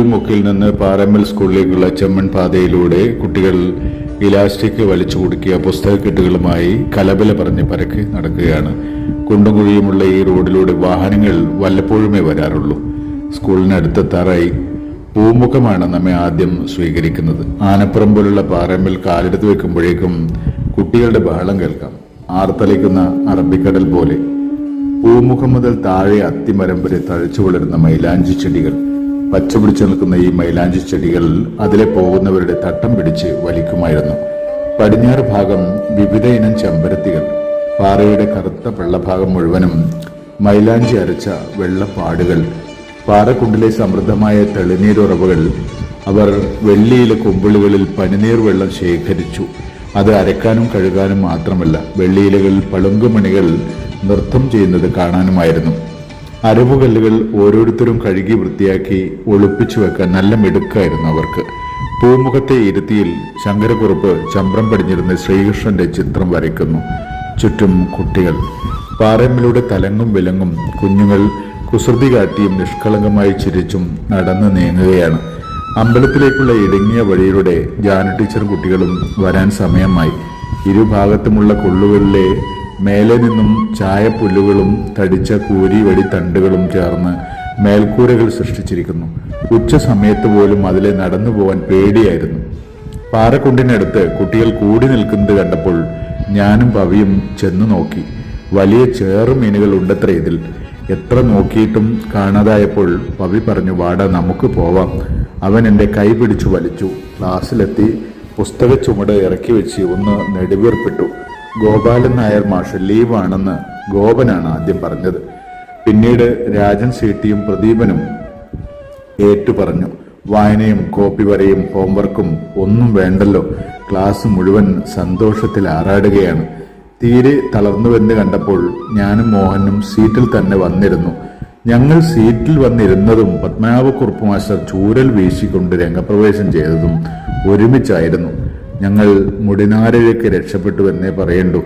മുക്കിൽ നിന്ന് പാറമ്മൽ സ്കൂളിലേക്കുള്ള ചെമ്മൺ പാതയിലൂടെ കുട്ടികൾ ഇലാസ്റ്റിക് വലിച്ചു കുടുക്കിയ പുസ്തകക്കെട്ടുകളുമായി കലബല പറഞ്ഞ് പരക്കെ നടക്കുകയാണ്. കുണ്ടും കുഴിയുമുള്ള ഈ റോഡിലൂടെ വാഹനങ്ങൾ വല്ലപ്പോഴുമേ വരാറുള്ളൂ. സ്കൂളിനടുത്തെത്താറായി. പൂമുഖമാണ് നമ്മെ ആദ്യം സ്വീകരിക്കുന്നത്. ആനപ്പുറം പോലുള്ള പാറമ്മൽ കാലെടുത്ത് വെക്കുമ്പോഴേക്കും കുട്ടികളുടെ ബഹളം കേൾക്കാം. ആർത്തലയ്ക്കുന്ന അറബിക്കടൽ പോലെ. പൂമുഖം മുതൽ താഴെ അത്തിമരം വരെ തഴച്ചു വളരുന്ന മൈലാഞ്ചി ചെടികൾ. പച്ചപിടിച്ചു നിൽക്കുന്ന ഈ മൈലാഞ്ചി ചെടികൾ അതിലെ പോകുന്നവരുടെ തട്ടം പിടിച്ച് വലിക്കുമായിരുന്നു. പടിഞ്ഞാറ് ഭാഗം വിവിധ ഇനം ചെമ്പരത്തികൾ. പാറയുടെ കറുത്ത വെള്ളഭാഗം മുഴുവനും മൈലാഞ്ചി അരച്ച വെള്ളപ്പാടുകൾ. പാറക്കുണ്ടിലെ സമൃദ്ധമായ തെളിനീരുറവുകൾ. അവർ വെള്ളിയിലെ കുമ്പിളുകളിൽ പനിനീർ വെള്ളം ശേഖരിച്ചു. അത് അരക്കാനും കഴുകാനും മാത്രമല്ല, വെള്ളിയിലകളിൽ പളുങ്കുമണികൾ നൃത്തം ചെയ്യുന്നത് കാണാനുമായിരുന്നു. അരവുകല്ലുകൾ ഓരോരുത്തരും കഴുകി വൃത്തിയാക്കി ഒളിപ്പിച്ചു വെക്കാൻ നല്ല മിടുക്കായിരുന്നു അവർക്ക്. പൂമുഖത്തെ ഇരുത്തിയിൽ ശങ്കരക്കുറുപ്പ് ചമ്പ്രം പടിഞ്ഞിരുന്ന് ശ്രീകൃഷ്ണന്റെ ചിത്രം വരയ്ക്കുന്നു. ചുറ്റും കുട്ടികൾ. പാറമ്മിലൂടെ തലങ്ങും വിലങ്ങും കുഞ്ഞുങ്ങൾ കുസൃതി കാട്ടിയും നിഷ്കളങ്കമായി ചിരിച്ചും നടന്നു നീങ്ങുകയാണ്. അമ്പലത്തിലേക്കുള്ള ഇടുങ്ങിയ വഴിയിലൂടെ ജാന ടീച്ചർ കുട്ടികളും വരാൻ സമയമായി. ഇരുഭാഗത്തുമുള്ള കൊള്ളുകളിലെ മേലെ നിന്നും ചായപ്പുല്ലുകളും തടിച്ച കൂരിവടി തണ്ടുകളും ചേർന്ന് മേൽക്കൂരകൾ സൃഷ്ടിച്ചിരിക്കുന്നു. ഉച്ച സമയത്ത് പോലും അതിലെ നടന്നു പോവാൻ പേടിയായിരുന്നു. പാറക്കുണ്ടിനടുത്ത് കുട്ടികൾ കൂടി നിൽക്കുന്നത് കണ്ടപ്പോൾ ഞാനും പവിയും ചെന്നു നോക്കി. വലിയ ചേറുമീനുകൾ ഉണ്ടത്ര ഇതിൽ. എത്ര നോക്കിയിട്ടും കാണാതായപ്പോൾ പവി പറഞ്ഞു, വാടാ നമുക്ക് പോവാം. അവൻ എൻ്റെ കൈ പിടിച്ചു വലിച്ചു. ക്ലാസ്സിലെത്തി പുസ്തക ചുമട് ഇറക്കി വെച്ച് ഒന്ന് നെടുവീർപ്പിട്ടു. ഗോപാലൻ നായർ മാഷ് ലീവാണെന്ന് ഗോപനാണ് ആദ്യം പറഞ്ഞത്. പിന്നീട് രാജൻ സീട്ടിയും പ്രദീപനും ഏറ്റു പറഞ്ഞു. വായനയും കോപ്പി വരയും ഹോംവർക്കും ഒന്നും വേണ്ടല്ലോ. ക്ലാസ് മുഴുവൻ സന്തോഷത്തിൽ ആറാടുകയാണ്. തീരെ തളർന്നുവെന്ന് കണ്ടപ്പോൾ ഞാനും മോഹനും സീറ്റിൽ തന്നെ വന്നിരുന്നു. ഞങ്ങൾ സീറ്റിൽ വന്നിരുന്നതും പത്മനാഭക്കുറുപ്പ് മാസ്റ്റർ ചൂരൽ വീശിക്കൊണ്ട് രംഗപ്രവേശം ചെയ്തതും ഒരുമിച്ചായിരുന്നു. ഞങ്ങൾ മുടിനാരഴയ്ക്ക് രക്ഷപ്പെട്ടുവെന്നേ പറയണ്ടു.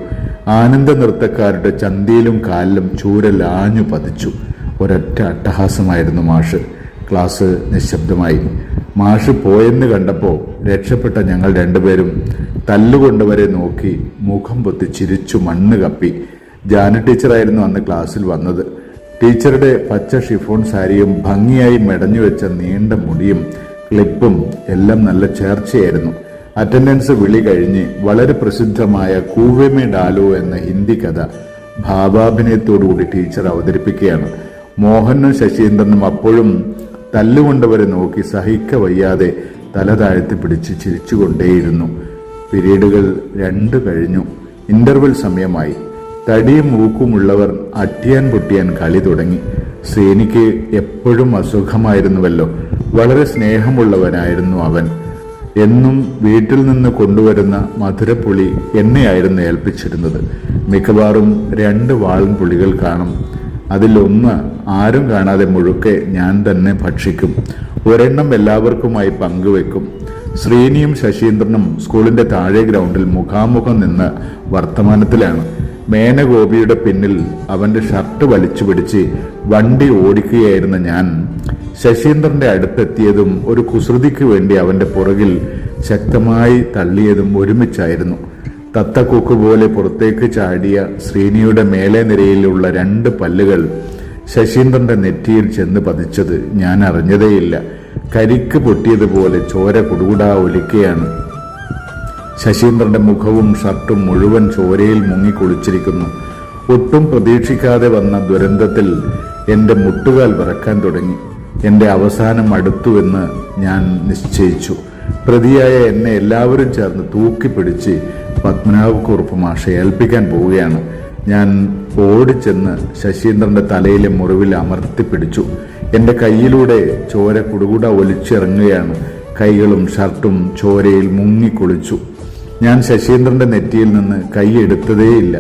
ആനന്ദ നൃത്തക്കാരുടെ ചന്തിയിലും കാലിലും ചൂരൽ ആഞ്ഞു പതിച്ചു. ഒരൊറ്റ അട്ടഹാസമായിരുന്നു മാഷ്. ക്ലാസ് നിശബ്ദമായി. മാഷ് പോയെന്ന് കണ്ടപ്പോൾ രക്ഷപ്പെട്ട ഞങ്ങൾ രണ്ടുപേരും തല്ലുകൊണ്ടവരെ നോക്കി മുഖം പൊത്തി ചിരിച്ചു മണ്ണ് കപ്പി. ജാന ടീച്ചറായിരുന്നു അന്ന് ക്ലാസ്സിൽ വന്നത്. ടീച്ചറുടെ പച്ച ഷിഫോൺ സാരിയും ഭംഗിയായി മെടഞ്ഞു വെച്ച നീണ്ട മുടിയും ക്ലിപ്പും എല്ലാം നല്ല ചേർച്ചയായിരുന്നു. അറ്റൻഡൻസ് വിളി കഴിഞ്ഞ് വളരെ പ്രസിദ്ധമായ കൂവെമേ ഡാലോ എന്ന ഹിന്ദി കഥ ഭാവാഭിനയത്തോടുകൂടി ടീച്ചർ അവതരിപ്പിക്കുകയാണ്. മോഹനും ശശീന്ദ്രനും അപ്പോഴും തല്ലുകൊണ്ടവരെ നോക്കി സഹിക്ക വയ്യാതെ തല താഴ്ത്തി പിടിച്ച് ചിരിച്ചുകൊണ്ടേയിരുന്നു. പിരീഡുകൾ 2 കഴിഞ്ഞു. ഇന്റർവെൽ സമയമായി. തടിയും മൂക്കുമുള്ളവർ അട്ടിയാൻ പൊട്ടിയാൻ കളി തുടങ്ങി. ശ്രീനിക്ക് എപ്പോഴും അസുഖമായിരുന്നുവല്ലോ. വളരെ സ്നേഹമുള്ളവനായിരുന്നു അവൻ. എന്നും വീട്ടിൽ നിന്ന് കൊണ്ടുവരുന്ന മധുരപ്പുളി എന്നെയായിരുന്നു ഏൽപ്പിച്ചിരുന്നത്. മിക്കവാറും 2 വാളൻ പുളികൾ കാണും. അതിലൊന്ന് ആരും കാണാതെ മുഴുക്കെ ഞാൻ തന്നെ ഭക്ഷിക്കും. ഒരെണ്ണം എല്ലാവർക്കുമായി പങ്കുവെക്കും. ശ്രീനിയും ശശീന്ദ്രനും സ്കൂളിന്റെ താഴെ ഗ്രൗണ്ടിൽ മുഖാമുഖം നിന്ന് വർത്തമാനത്തിലാണ്. മേനഗോപിയുടെ പിന്നിൽ അവന്റെ ഷർട്ട് വലിച്ചു പിടിച്ച് വണ്ടി ഓടിക്കുകയായിരുന്ന ഞാൻ ശശീന്ദ്രന്റെ അടുത്തെത്തിയതും ഒരു കുസൃതിക്ക് വേണ്ടി അവന്റെ പുറകിൽ ശക്തമായി തള്ളിയതും ഒരുമിച്ചായിരുന്നു. തത്തക്കൊക്ക് പോലെ പുറത്തേക്ക് ചാടിയ ശ്രീനിയുടെ മേലെ നിരയിലുള്ള 2 പല്ലുകൾ ശശീന്ദ്രന്റെ നെറ്റിയിൽ ചെന്ന് പതിച്ചത് ഞാൻ അറിഞ്ഞതേയില്ല. കരിക്ക് പൊട്ടിയതുപോലെ ചോര കുടുകുടാ ഒലിക്കുകയാണ്. ശശീന്ദ്രന്റെ മുഖവും ഷർട്ടും മുഴുവൻ ചോരയിൽ മുങ്ങിക്കുളിച്ചിരിക്കുന്നു. ഒട്ടും പ്രതീക്ഷിക്കാതെ വന്ന ദുരന്തത്തിൽ എന്റെ മുട്ടുകാൽ വിറക്കാൻ തുടങ്ങി. എന്റെ അവസാനം അടുത്തുവെന്ന് ഞാൻ നിശ്ചയിച്ചു. പ്രതിയായ എന്നെ എല്ലാവരും ചേർന്ന് തൂക്കിപ്പിടിച്ച് പത്മനാഭക്കുറുപ്പ് മാഷെ ഏൽപ്പിക്കാൻ പോവുകയാണ്. ഞാൻ ഓടിച്ചെന്ന് ശശീന്ദ്രന്റെ തലയിലെ മുറിവിൽ അമർത്തിപ്പിടിച്ചു. എന്റെ കൈയിലൂടെ ചോര കുടുകുട ഒലിച്ചിറങ്ങുകയാണ്. കൈകളും ഷർട്ടും ചോരയിൽ മുങ്ങിക്കുളിച്ചു. ഞാൻ ശശീന്ദ്രന്റെ നെറ്റിയിൽ നിന്ന് കൈ എടുത്തതേയില്ല.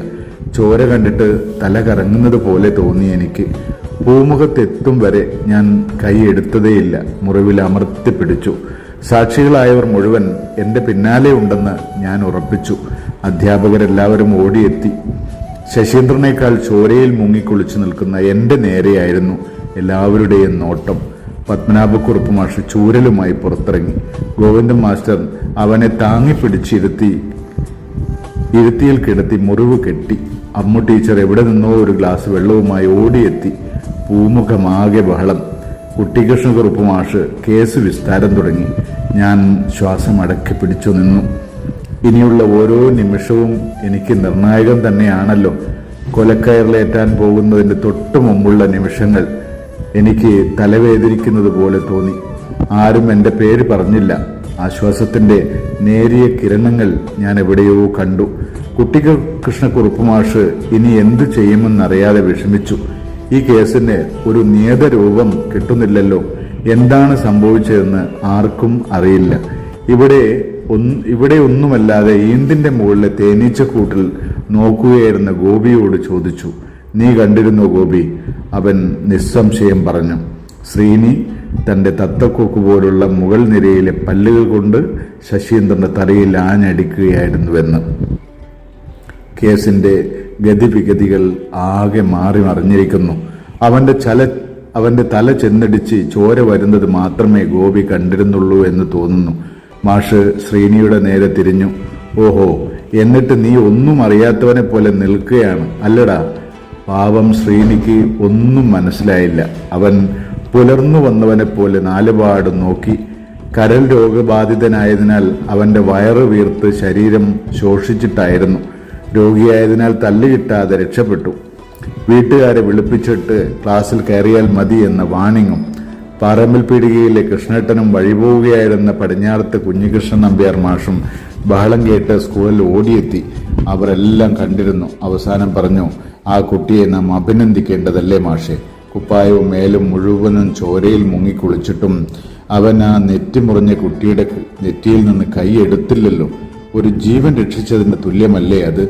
ചോര കണ്ടിട്ട് തല കറങ്ങുന്നത് പോലെ തോന്നി എനിക്ക്. പൂമുഖത്തെത്തും വരെ ഞാൻ കൈ എടുത്തതേയില്ല. മുറിവിൽ അമർത്തിപ്പിടിച്ചു. സാക്ഷികളായവർ മുഴുവൻ എൻ്റെ പിന്നാലെ ഉണ്ടെന്ന് ഞാൻ ഉറപ്പിച്ചു. അധ്യാപകരെല്ലാവരും ഓടിയെത്തി. ശശീന്ദ്രനേക്കാൾ ചോരയിൽ മുങ്ങിക്കുളിച്ചു നിൽക്കുന്ന എൻ്റെ നേരെയായിരുന്നു എല്ലാവരുടെയും നോട്ടം. പത്മനാഭക്കുറുപ്പ് മാഷ് ചൂരലുമായി പുറത്തിറങ്ങി. ഗോവിന്ദൻ മാസ്റ്റർ അവനെ താങ്ങിപ്പിടിച്ചിരുത്തി ഇരുത്തിയിൽ കിടത്തി മുറിവ് കെട്ടി. അമ്മു ടീച്ചർ എവിടെ നിന്നോ ഒരു ഗ്ലാസ് വെള്ളവുമായി ഓടിയെത്തി. പൂമുഖമാകെ ബഹളം. കുട്ടികൃഷ്ണക്കുറുപ്പ് മാഷ് കേസ് വിസ്താരം തുടങ്ങി. ഞാൻ ശ്വാസം അടക്കി പിടിച്ചു നിന്നു. ഇനിയുള്ള ഓരോ നിമിഷവും എനിക്ക് നിർണായകം തന്നെയാണല്ലോ. കൊലക്കയറിലേറ്റാൻ പോകുന്നതിന് തൊട്ടു മുമ്പുള്ള നിമിഷങ്ങൾ എനിക്ക് തലവേദനിക്കുന്നത് പോലെ തോന്നി. ആരും എൻ്റെ പേര് പറഞ്ഞില്ല. ആശ്വാസത്തിന്റെ നേരിയ കിരണങ്ങൾ ഞാൻ എവിടെയോ കണ്ടു. കുട്ടികൃഷ്ണക്കുറുപ്പ് മാഷ് ഇനി എന്തു ചെയ്യുമെന്നറിയാതെ വിഷമിച്ചു. ഈ കേസിന് ഒരു നിയതരൂപം കിട്ടുന്നില്ലല്ലോ. എന്താണ് സംഭവിച്ചതെന്ന് ആർക്കും അറിയില്ല. ഇവിടെ ഒന്നുമല്ലാതെ ഈന്തിന്റെ മുകളിലെ തേനീച്ചക്കൂട്ടിൽ നോക്കുകയായിരുന്ന ഗോപിയോട് ചോദിച്ചു, നീ കണ്ടിരുന്നോ ഗോപി? അവൻ നിസ്സംശയം പറഞ്ഞു. ശ്രീനി തന്റെ തത്തക്കൊക്ക് പോലുള്ള മുകൾ നിരയിലെ പല്ലുകൾ കൊണ്ട് ശശീന്ദ്രന്റെ തലയിൽ ആഞ്ഞടിക്കുകയായിരുന്നുവെന്ന്. കേസിന്റെ ഗതിവിഗതികൾ ആകെ മാറി മറിഞ്ഞിരിക്കുന്നു. അവന്റെ തല ചെന്നടിച്ച് ചോര വരുന്നത് മാത്രമേ ഗോപി കണ്ടിരുന്നുള്ളൂ എന്ന് തോന്നുന്നു. മാഷ് ശ്രീനിയുടെ നേരെ തിരിഞ്ഞു. ഓഹോ, എന്നിട്ട് നീ ഒന്നും അറിയാത്തവനെ പോലെ നിൽക്കുകയാണ് അല്ലടാ? പാവം ശ്രീനിക്ക് ഒന്നും മനസ്സിലായില്ല. അവൻ പുലർന്നു വന്നവനെ പോലെ നാലുപാട് നോക്കി. കരൾ രോഗബാധിതനായതിനാൽ അവന്റെ വയറ് വീർത്ത് ശരീരം ശോഷിച്ചിട്ടായിരുന്നു. രോഗിയായതിനാൽ തല്ലുകിട്ടാതെ രക്ഷപ്പെട്ടു. വീട്ടുകാരെ വിളിപ്പിച്ചിട്ട് ക്ലാസ്സിൽ കയറിയാൽ മതി എന്ന വാണിങ്ങും. പാറമ്പിൽ പീടികയിലെ കൃഷ്ണേട്ടനും വഴിപോവുകയായിരുന്ന പടിഞ്ഞാറത്തെ കുഞ്ഞികൃഷ്ണൻ നമ്പ്യാർ മാഷും ബഹളം കേട്ട് സ്കൂളിൽ ഓടിയെത്തി. അവരെല്ലാം കണ്ടിരുന്നു. അവസാനം പറഞ്ഞു, ആ കുട്ടിയെ നാം അഭിനന്ദിക്കേണ്ടതല്ലേ മാഷെ? കുപ്പായവും മേലും മുഴുവനും ചോരയിൽ മുങ്ങിക്കുളിച്ചിട്ടും അവൻ ആ നെറ്റിമുറിഞ്ഞ കുട്ടിയുടെ നെറ്റിയിൽ നിന്ന് കൈ എടുത്തില്ലല്ലോ. ഒരു ജീവൻ രക്ഷിച്ചതിന് തുല്യമല്ലേ അത്?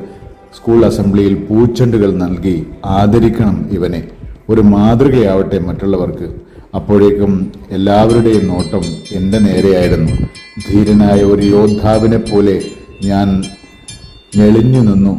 സ്കൂൾ അസംബ്ലിയിൽ പൂച്ചെണ്ടുകൾ നൽകി ആദരിക്കണം ഇവനെ. ഒരു മാതൃകയാവട്ടെ മറ്റുള്ളവർക്ക്. അപ്പോഴേക്കും എല്ലാവരുടെയും നോട്ടം എൻ്റെ നേരെയായിരുന്നു. ധീരനായ ഒരു യോദ്ധാവിനെ പോലെ ഞാൻ ഞെളിഞ്ഞു നിന്നു.